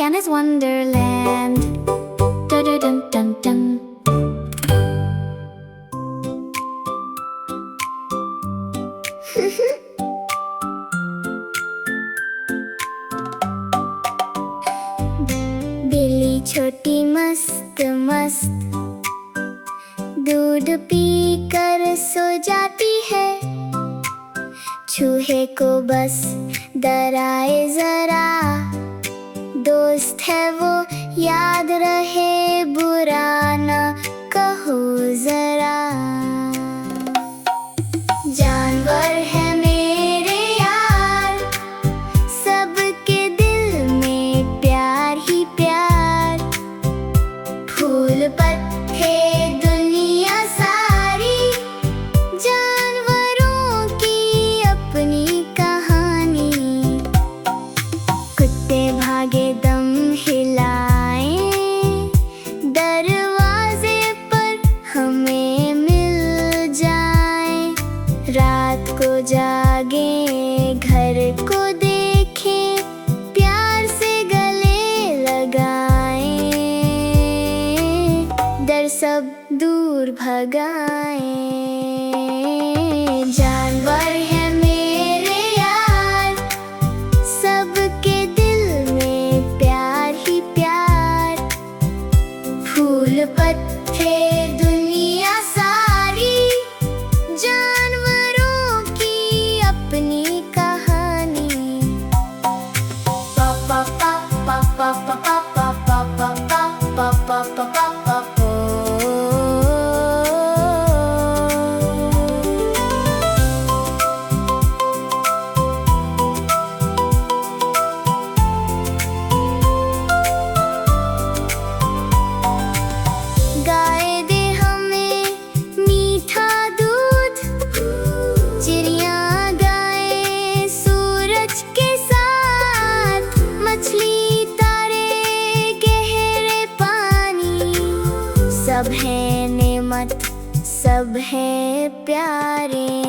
Alice Wonderland. Dun dun dun dun dun. बिल्ली छोटी मस्त मस्त दूध पी कर सो जाती है। चूहे को बस डराए जरा, दोस्त है वो याद रहे, बुरा न कहो जरा। जानवर है मेरे यार, सबके दिल में प्यार ही प्यार। फूल पत्ते दुनिया सारी, जानवरों की अपनी कहानी। कुत्ते भागे दम हिलाए, दरवाजे पर हमें मिल जाए। रात को जागे घर को देखे, प्यार से गले लगाए, डर सब दूर भगाए। जानवर है मेरे यार, सबके दिल में प्यार ही प्यार। फूल पत्ते दुनिया सारी, जानवरों की अपनी कहानी। पा पा पा पा पा पा पा पा पा पा पा पा पा पा पा पो। गाय दे हमें मीठा दूध, चिड़िया गाए सूरज के साथ। मछली तारे गहरे पानी, सब है नेमत सब है प्यारे।